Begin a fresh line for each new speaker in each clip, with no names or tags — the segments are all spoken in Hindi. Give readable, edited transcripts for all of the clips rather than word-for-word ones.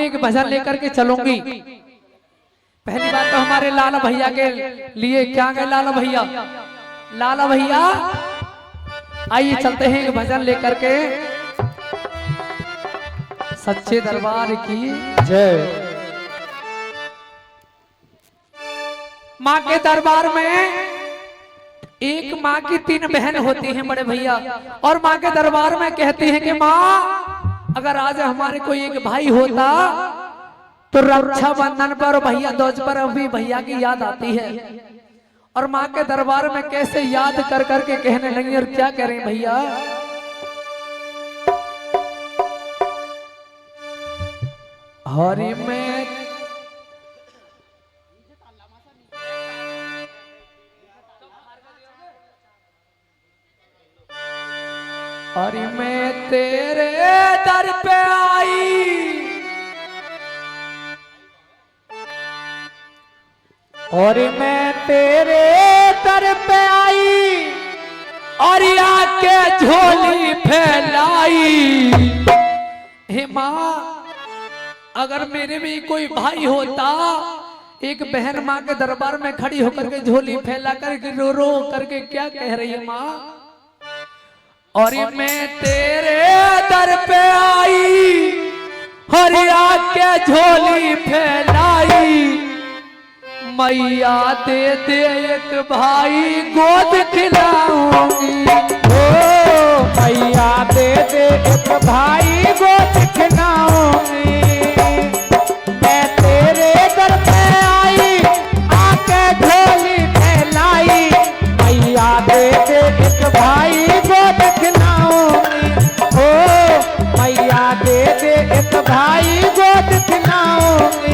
एक भजन लेकर के चलूंगी। पहली बात तो हमारे लाला भैया के लिए क्या गए, लाला भैया आइए चलते हैं एक भजन लेकर के। सच्चे दरबार की
जय।
माँ के दरबार में एक माँ की 3 बहन होती हैं बड़े भैया, और माँ के दरबार में कहती हैं कि माँ अगर आज हमारे कोई एक भाई होता तो रक्षा बंधन पर भैया दूज पर अभी भैया की याद आती है। और माँ के दरबार में कैसे याद कर करके कहने लगी, और क्या करें भैया। हरि में और मैं तेरे दर पे आई,
और मैं तेरे दर पे आई,
और आके झोली फैलाई। हे माँ अगर मेरे भी कोई भाई होता, एक बहन माँ के दरबार में खड़ी होकर के झोली फैला करके रो रो करके क्या कह रही है माँ। और मैं तेरे दर पे आई, और आके झोली फैलाई। मैया दे दे एक भाई गोद खिलाऊंगी,
ओ मैया दे दे एक भाई गोद खिलाऊंगी। मैं तेरे दर पे आई, आके झोली फैलाई। मैया दे दे एक भाई गोद खिलाऊंगी, ओ मैया दे दे एक भाई गोद खिलाऊंगी।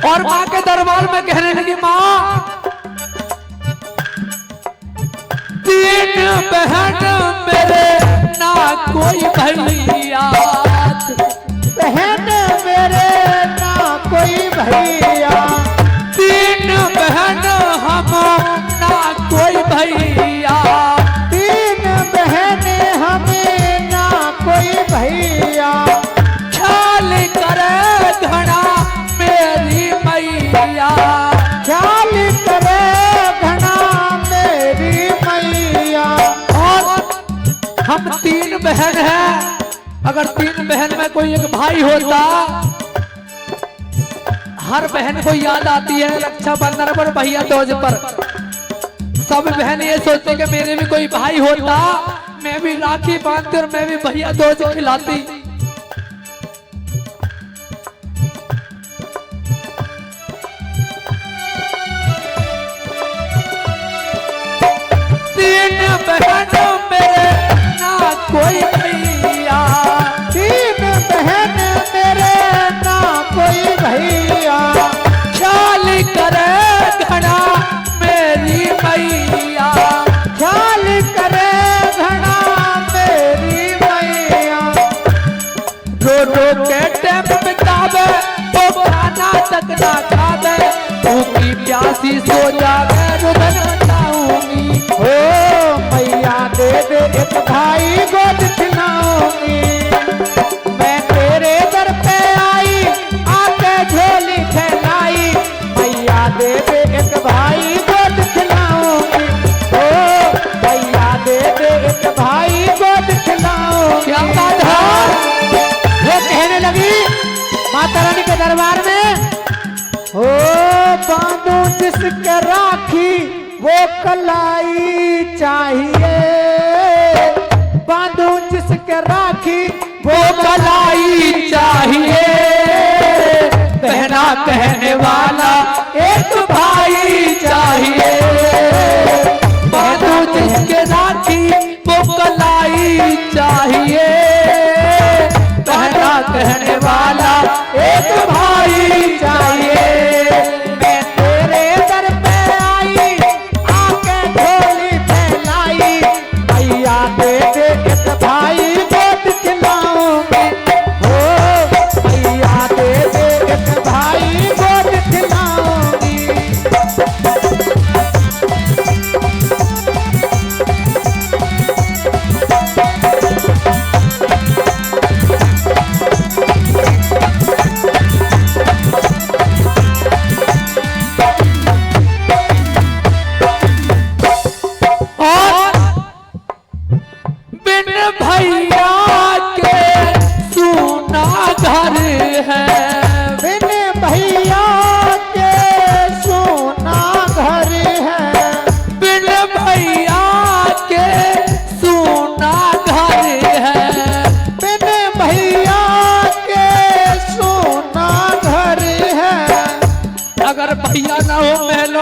और माँ के दरबार में कहने लगी माँ 3 बहन मेरे ना कोई भैया,
बहन मेरे ना कोई भैया।
3 बहन हम ना कोई भैया।
3 बहने हमें ना कोई भैया।
ख्याल करे घना मेरी मैया,
ख्याल करे घना मेरी मैया।
और हम 3 बहन हैं, अगर 3 बहन में कोई एक भाई होता, हर बहन को याद आती है रक्षा बंधन पर भैया दूज पर। सब बहन ये सोचते कि मेरे भी कोई भाई होता, मैं भी राखी बांधती और मैं भी भैया दूज खिलाती। 3 बहन मेरे ना कोई भैया।
3 बहन मेरे ना कोई भैया।
ख्याल करे घना मेरी मैया,
ख्याल करे घना मेरी मैया।
रो रो के टाइम बितावे तो खाना तक ना खावे, भूखी प्यासी सो जावे रुदन बताऊंगी।
ओ मैया दे दे एक भाई गोद खिलाऊंगी। मैं तेरे दर पे आई, आके झोली फैलाई। मैया दे दे एक भाई गोद खिलाऊंगी, ओ मैया दे दे एक भाई गोद खिलाऊंगी।
क्या बात है।
वो कहने लगी माता रानी के दरबार में, ओ बांधो जिसके राखी वो कलाई चाहिए। बांधो जिसके राखी
वो कलाई चाहिए, पहना कहने वाला एक भाई चाहिए। बांधो जिसके राखी वो कलाई चाहिए, पहना कहने वाला एक भाई चाहिए।
मैं तेरे दर पे आई, आके झोली फैलाई।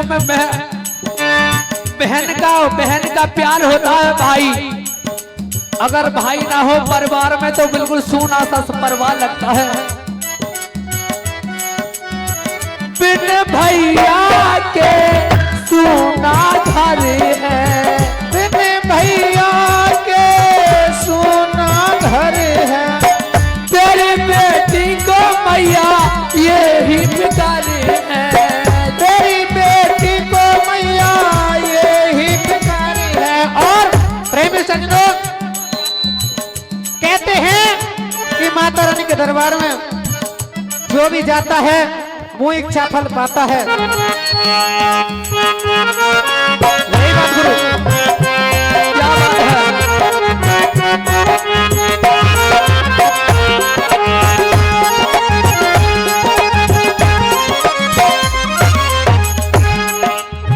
में बहन का प्यार होता है भाई। अगर भाई ना हो परिवार में तो बिल्कुल सूना सा परिवार लगता है। बिन भैया के सूना घर है,
बिन भैया के सूना घर है।
तेरी बेटी को मैया ये ही फिकर है,
तेरी बेटी को मैया ये ही फिकर है। और प्रेमी सज्जनों, कहते हैं कि माता रानी के दरबार में जो भी जाता है वो इच्छा फल पाता है। यही बात गुरु,
क्या बात है।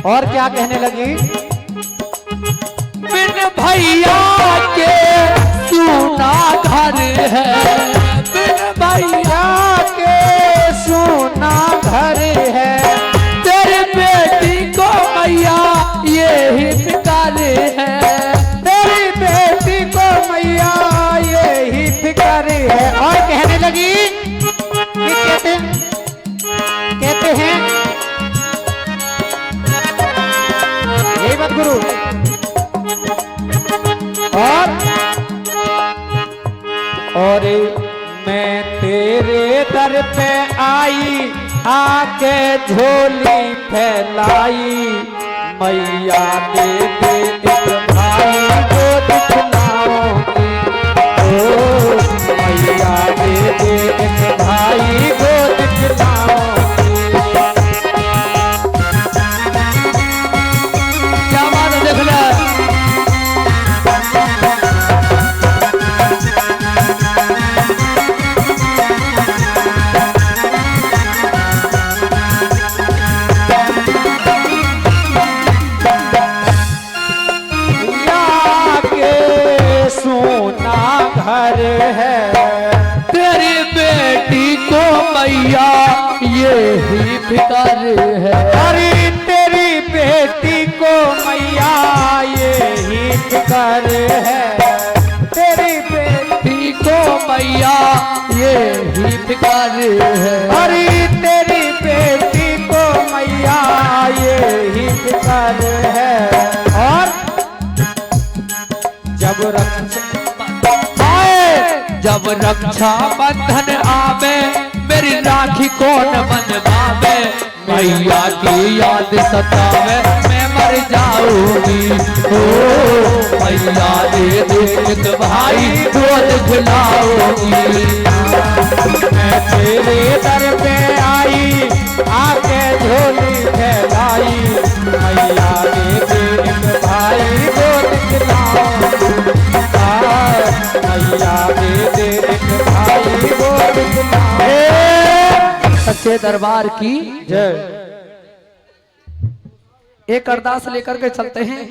और क्या कहने लगी?
बिन भैया के सूना घर है, बिन भैया
के सूना घर है।
तेरी बेटी को मैया ये ही फिकर है,
तेरी बेटी को मैया ये ही फिकर है। और कहने लगी कि कहते हैं यही बात गुरु। और मैं तेरे दर पे आई, आके झोली फैलाई, मैया दे दे एक भाई को दिखलाऊंगी। ओ मैया दे दे एक भाई को दिखलाऊंगी।
क्या बात है, देख ले।
घर है,
तेरी बेटी को मैया ये ही फिकर है,
अरे तेरी बेटी को मैया ये ही फिकर है। तेरी बेटी
को मैया ये ही फिकर है,
अरे तेरी बेटी को मैया ये ही फिकर है। और
जब रक्षा बंधन आवे, मेरी राखी कौन बनवावे, मैया की याद सतावे, मैं मर जाऊंगी। ओ मैया दे दे एक भाई दूध खिलाऊंगी।
मैं तेरे दर पे आई, आके झोली फैलाई, मैया दे दे एक भाई दूध खिलाऊंगी। मैया दे दे एक भाई दूध खिलाऊंगी।
सच्चे दरबार की
जय।
एक अरदास लेकर के चलते हैं।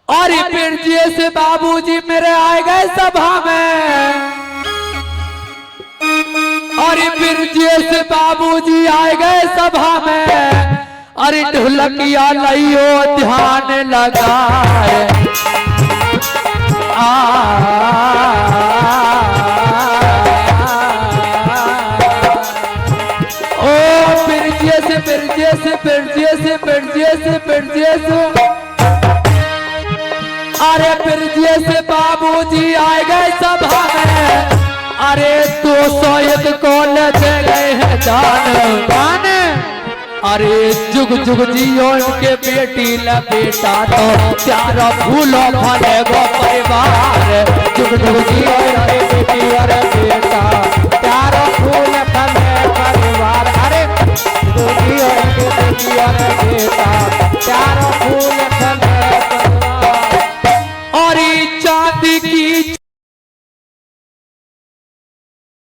और पिरजिए से बाबूजी मेरे आए गए सभा में, और पिरजिए से बाबूजी आए गए सभा में, अरे ढोलकिया लइयो ध्यान लगाए। ओ पिरजिए से पिरजिए से पिरजिए से पिरजिए से पिरजिए से, अरे पिरजिए से बाबूजी आए गए सभा में, अरे 201 को ले गए हैं जान। अरे जुग जुग जियो इनके बेटी ल बेटा, तो प्यारा फूलो फले गो परिवार। जुग जुग जियो इनके बेटी और बेटा,
प्यारा फूल फले परिवार। अरे जुग जियो इनके बेटी और